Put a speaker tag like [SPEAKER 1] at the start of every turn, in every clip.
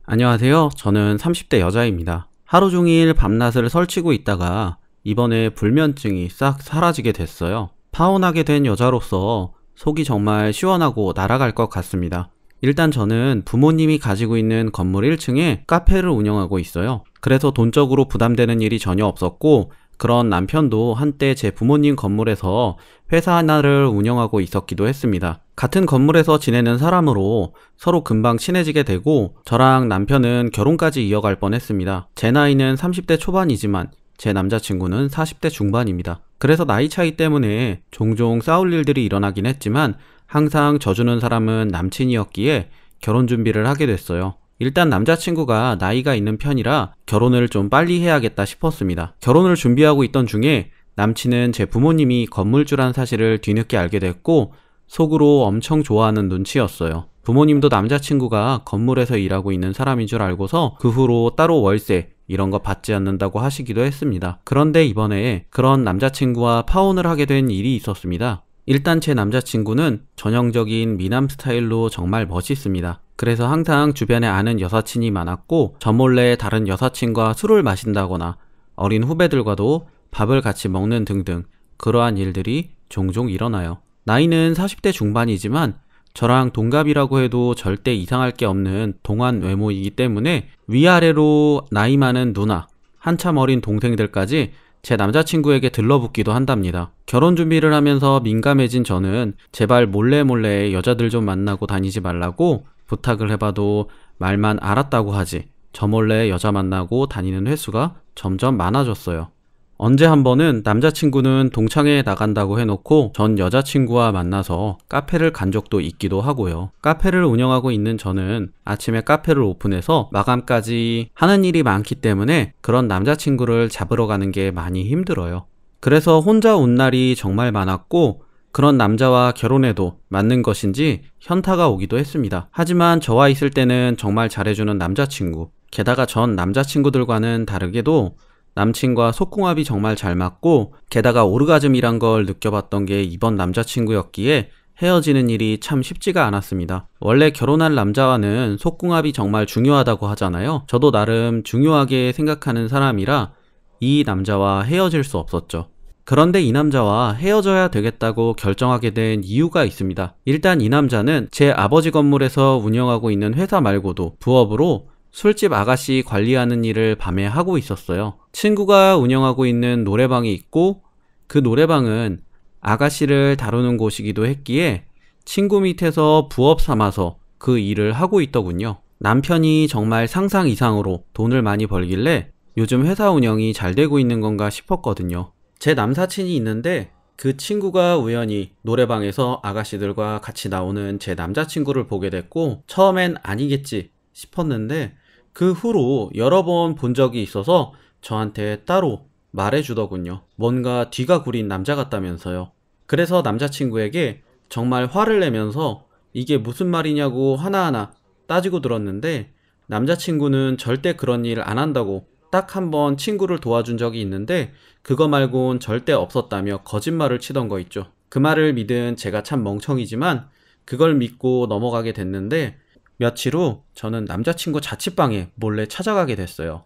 [SPEAKER 1] 안녕하세요. 저는 30대 여자입니다. 하루 종일 밤낮을 설치고 있다가 이번에 불면증이 싹 사라지게 됐어요. 파혼하게 된 여자로서 속이 정말 시원하고 날아갈 것 같습니다. 일단 저는 부모님이 가지고 있는 건물 1층에 카페를 운영하고 있어요. 그래서 돈적으로 부담되는 일이 전혀 없었고, 그런 남편도 한때 제 부모님 건물에서 회사 하나를 운영하고 있었기도 했습니다. 같은 건물에서 지내는 사람으로 서로 금방 친해지게 되고, 저랑 남편은 결혼까지 이어갈 뻔했습니다. 제 나이는 30대 초반이지만 제 남자친구는 40대 중반입니다. 그래서 나이 차이 때문에 종종 싸울 일들이 일어나긴 했지만 항상 져주는 사람은 남친이었기에 결혼 준비를 하게 됐어요. 일단 남자친구가 나이가 있는 편이라 결혼을 좀 빨리 해야겠다 싶었습니다. 결혼을 준비하고 있던 중에 남친은 제 부모님이 건물주란 사실을 뒤늦게 알게 됐고, 속으로 엄청 좋아하는 눈치였어요. 부모님도 남자친구가 건물에서 일하고 있는 사람인 줄 알고서 그 후로 따로 월세 이런 거 받지 않는다고 하시기도 했습니다. 그런데 이번에 그런 남자친구와 파혼을 하게 된 일이 있었습니다. 일단 제 남자친구는 전형적인 미남 스타일로 정말 멋있습니다. 그래서 항상 주변에 아는 여사친이 많았고, 저 몰래 다른 여사친과 술을 마신다거나 어린 후배들과도 밥을 같이 먹는 등등 그러한 일들이 종종 일어나요. 나이는 40대 중반이지만 저랑 동갑이라고 해도 절대 이상할 게 없는 동안 외모이기 때문에 위아래로 나이 많은 누나, 한참 어린 동생들까지 제 남자친구에게 들러붙기도 한답니다. 결혼 준비를 하면서 민감해진 저는 제발 몰래 여자들 좀 만나고 다니지 말라고 부탁을 해봐도 말만 알았다고 하지, 저 몰래 여자 만나고 다니는 횟수가 점점 많아졌어요. 언제 한 번은 남자친구는 동창회에 나간다고 해놓고 전 여자친구와 만나서 카페를 간 적도 있기도 하고요. 카페를 운영하고 있는 저는 아침에 카페를 오픈해서 마감까지 하는 일이 많기 때문에 그런 남자친구를 잡으러 가는 게 많이 힘들어요. 그래서 혼자 온 날이 정말 많았고, 그런 남자와 결혼해도 맞는 것인지 현타가 오기도 했습니다. 하지만 저와 있을 때는 정말 잘해주는 남자친구, 게다가 전 남자친구들과는 다르게도 남친과 속궁합이 정말 잘 맞고, 게다가 오르가즘이란 걸 느껴봤던 게 이번 남자친구였기에 헤어지는 일이 참 쉽지가 않았습니다. 원래 결혼할 남자와는 속궁합이 정말 중요하다고 하잖아요. 저도 나름 중요하게 생각하는 사람이라 이 남자와 헤어질 수 없었죠. 그런데 이 남자와 헤어져야 되겠다고 결정하게 된 이유가 있습니다. 일단 이 남자는 제 아버지 건물에서 운영하고 있는 회사 말고도 부업으로 술집 아가씨 관리하는 일을 밤에 하고 있었어요. 친구가 운영하고 있는 노래방이 있고, 그 노래방은 아가씨를 다루는 곳이기도 했기에 친구 밑에서 부업 삼아서 그 일을 하고 있더군요. 남편이 정말 상상 이상으로 돈을 많이 벌길래 요즘 회사 운영이 잘 되고 있는 건가 싶었거든요. 제 남사친이 있는데 그 친구가 우연히 노래방에서 아가씨들과 같이 나오는 제 남자친구를 보게 됐고, 처음엔 아니겠지 싶었는데 그 후로 여러 번 본 적이 있어서 저한테 따로 말해주더군요. 뭔가 뒤가 구린 남자 같다면서요. 그래서 남자친구에게 정말 화를 내면서 이게 무슨 말이냐고 하나하나 따지고 들었는데, 남자친구는 절대 그런 일 안 한다고 딱 한 번 친구를 도와준 적이 있는데 그거 말곤 절대 없었다며 거짓말을 치던 거 있죠. 그 말을 믿은 제가 참 멍청이지만 그걸 믿고 넘어가게 됐는데, 며칠 후 저는 남자친구 자취방에 몰래 찾아가게 됐어요.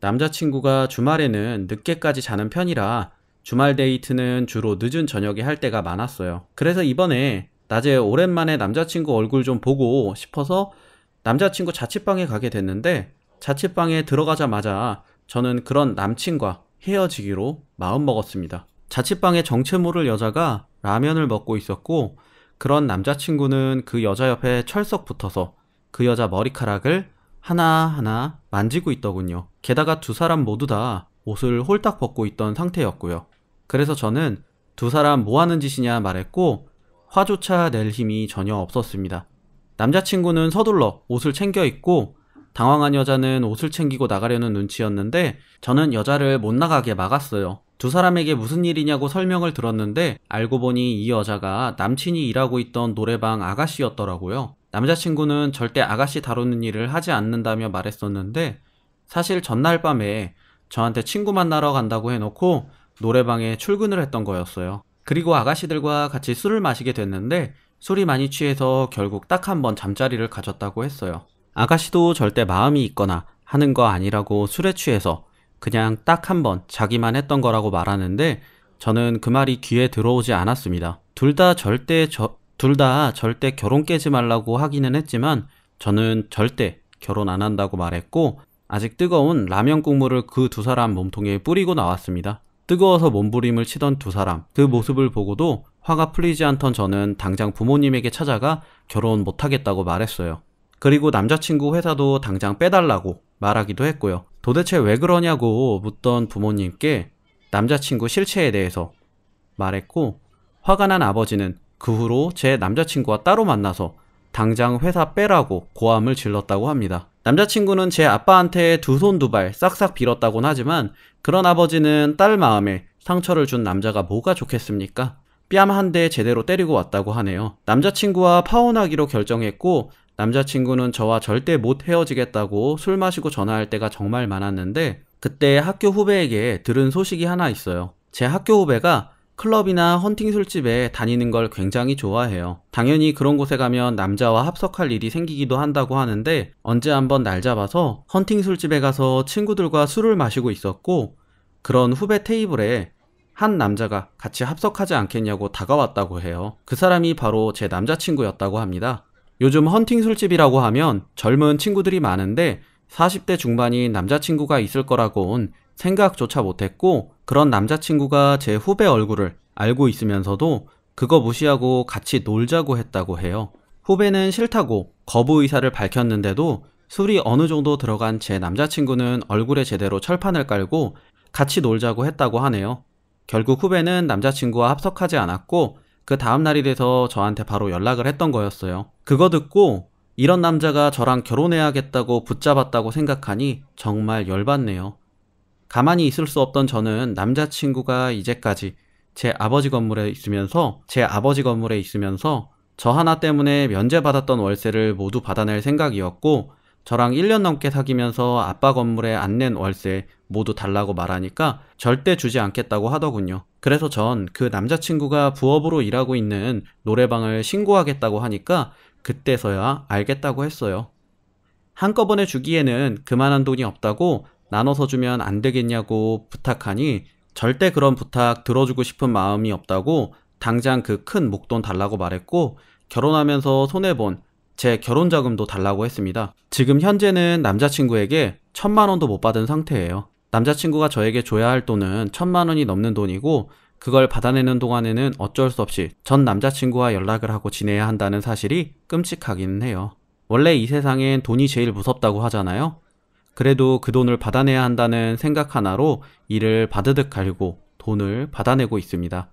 [SPEAKER 1] 남자친구가 주말에는 늦게까지 자는 편이라 주말 데이트는 주로 늦은 저녁에 할 때가 많았어요. 그래서 이번에 낮에 오랜만에 남자친구 얼굴 좀 보고 싶어서 남자친구 자취방에 가게 됐는데, 자취방에 들어가자마자 저는 그런 남친과 헤어지기로 마음먹었습니다. 자취방에 정체 모를 여자가 라면을 먹고 있었고, 그런 남자친구는 그 여자 옆에 철썩 붙어서 그 여자 머리카락을 하나하나 만지고 있더군요. 게다가 두 사람 모두 다 옷을 홀딱 벗고 있던 상태였고요. 그래서 저는 두 사람 뭐 하는 짓이냐 말했고, 화조차 낼 힘이 전혀 없었습니다. 남자친구는 서둘러 옷을 챙겨 입고, 당황한 여자는 옷을 챙기고 나가려는 눈치였는데 저는 여자를 못 나가게 막았어요. 두 사람에게 무슨 일이냐고 설명을 들었는데 알고 보니 이 여자가 남친이 일하고 있던 노래방 아가씨였더라고요. 남자친구는 절대 아가씨 다루는 일을 하지 않는다며 말했었는데, 사실 전날 밤에 저한테 친구 만나러 간다고 해놓고 노래방에 출근을 했던 거였어요. 그리고 아가씨들과 같이 술을 마시게 됐는데 술이 많이 취해서 결국 딱 한 번 잠자리를 가졌다고 했어요. 아가씨도 절대 마음이 있거나 하는 거 아니라고 술에 취해서 그냥 딱 한 번 자기만 했던 거라고 말하는데 저는 그 말이 귀에 들어오지 않았습니다. 둘 다 절대 결혼 깨지 말라고 하기는 했지만 저는 절대 결혼 안 한다고 말했고 아직 뜨거운 라면 국물을 그 두 사람 몸통에 뿌리고 나왔습니다. 뜨거워서 몸부림을 치던 두 사람, 그 모습을 보고도 화가 풀리지 않던 저는 당장 부모님에게 찾아가 결혼 못하겠다고 말했어요. 그리고 남자친구 회사도 당장 빼달라고 말하기도 했고요. 도대체 왜 그러냐고 묻던 부모님께 남자친구 실체에 대해서 말했고 화가 난 아버지는 그 후로 제 남자친구와 따로 만나서 당장 회사 빼라고 고함을 질렀다고 합니다. 남자친구는 제 아빠한테 두 손 두 발 싹싹 빌었다고는 하지만 그런 아버지는 딸 마음에 상처를 준 남자가 뭐가 좋겠습니까? 뺨 한 대 제대로 때리고 왔다고 하네요. 남자친구와 파혼하기로 결정했고 남자친구는 저와 절대 못 헤어지겠다고 술 마시고 전화할 때가 정말 많았는데 그때 학교 후배에게 들은 소식이 하나 있어요. 제 학교 후배가 클럽이나 헌팅 술집에 다니는 걸 굉장히 좋아해요. 당연히 그런 곳에 가면 남자와 합석할 일이 생기기도 한다고 하는데 언제 한번 날 잡아서 헌팅 술집에 가서 친구들과 술을 마시고 있었고 그런 후배 테이블에 한 남자가 같이 합석하지 않겠냐고 다가왔다고 해요. 그 사람이 바로 제 남자친구였다고 합니다. 요즘 헌팅 술집이라고 하면 젊은 친구들이 많은데 40대 중반인 남자친구가 있을 거라고는 생각조차 못했고 그런 남자친구가 제 후배 얼굴을 알고 있으면서도 그거 무시하고 같이 놀자고 했다고 해요. 후배는 싫다고 거부 의사를 밝혔는데도 술이 어느 정도 들어간 제 남자친구는 얼굴에 제대로 철판을 깔고 같이 놀자고 했다고 하네요. 결국 후배는 남자친구와 합석하지 않았고 그 다음날이 돼서 저한테 바로 연락을 했던 거였어요. 그거 듣고 이런 남자가 저랑 결혼해야겠다고 붙잡았다고 생각하니 정말 열받네요. 가만히 있을 수 없던 저는 남자친구가 이제까지 제 아버지 건물에 있으면서 저 하나 때문에 면제받았던 월세를 모두 받아낼 생각이었고 저랑 1년 넘게 사귀면서 아빠 건물에 안 낸 월세 모두 달라고 말하니까 절대 주지 않겠다고 하더군요. 그래서 전 그 남자친구가 부업으로 일하고 있는 노래방을 신고하겠다고 하니까 그때서야 알겠다고 했어요. 한꺼번에 주기에는 그만한 돈이 없다고 나눠서 주면 안 되겠냐고 부탁하니 절대 그런 부탁 들어주고 싶은 마음이 없다고 당장 그 큰 목돈 달라고 말했고 결혼하면서 손해본 제 결혼자금도 달라고 했습니다. 지금 현재는 남자친구에게 1,000만 원도 못 받은 상태예요. 남자친구가 저에게 줘야 할 돈은 1,000만 원이 넘는 돈이고 그걸 받아내는 동안에는 어쩔 수 없이 전 남자친구와 연락을 하고 지내야 한다는 사실이 끔찍하기는 해요. 원래 이 세상엔 돈이 제일 무섭다고 하잖아요. 그래도 그 돈을 받아내야 한다는 생각 하나로 이를 바드득 갈고 돈을 받아내고 있습니다.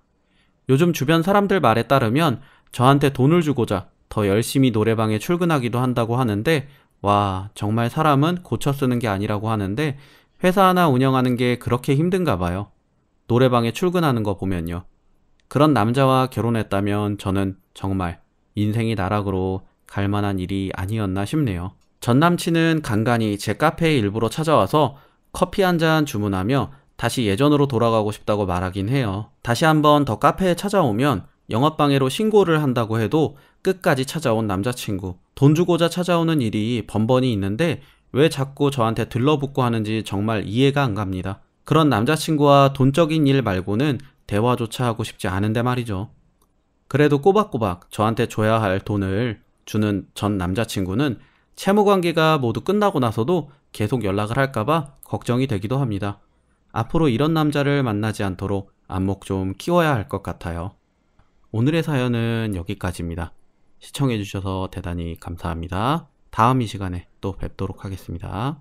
[SPEAKER 1] 요즘 주변 사람들 말에 따르면 저한테 돈을 주고자 더 열심히 노래방에 출근하기도 한다고 하는데 와 정말 사람은 고쳐 쓰는 게 아니라고 하는데 회사 하나 운영하는 게 그렇게 힘든가 봐요. 노래방에 출근하는 거 보면요. 그런 남자와 결혼했다면 저는 정말 인생이 나락으로 갈 만한 일이 아니었나 싶네요. 전 남친은 간간히 제 카페에 일부러 찾아와서 커피 한 잔 주문하며 다시 예전으로 돌아가고 싶다고 말하긴 해요. 다시 한번 더 카페에 찾아오면 영업방해로 신고를 한다고 해도 끝까지 찾아온 남자친구. 돈 주고자 찾아오는 일이 번번이 있는데 왜 자꾸 저한테 들러붙고 하는지 정말 이해가 안 갑니다. 그런 남자친구와 돈적인 일 말고는 대화조차 하고 싶지 않은데 말이죠. 그래도 꼬박꼬박 저한테 줘야 할 돈을 주는 전 남자친구는 채무관계가 모두 끝나고 나서도 계속 연락을 할까봐 걱정이 되기도 합니다. 앞으로 이런 남자를 만나지 않도록 안목 좀 키워야 할 것 같아요. 오늘의 사연은 여기까지입니다. 시청해주셔서 대단히 감사합니다. 다음 이 시간에 또 뵙도록 하겠습니다.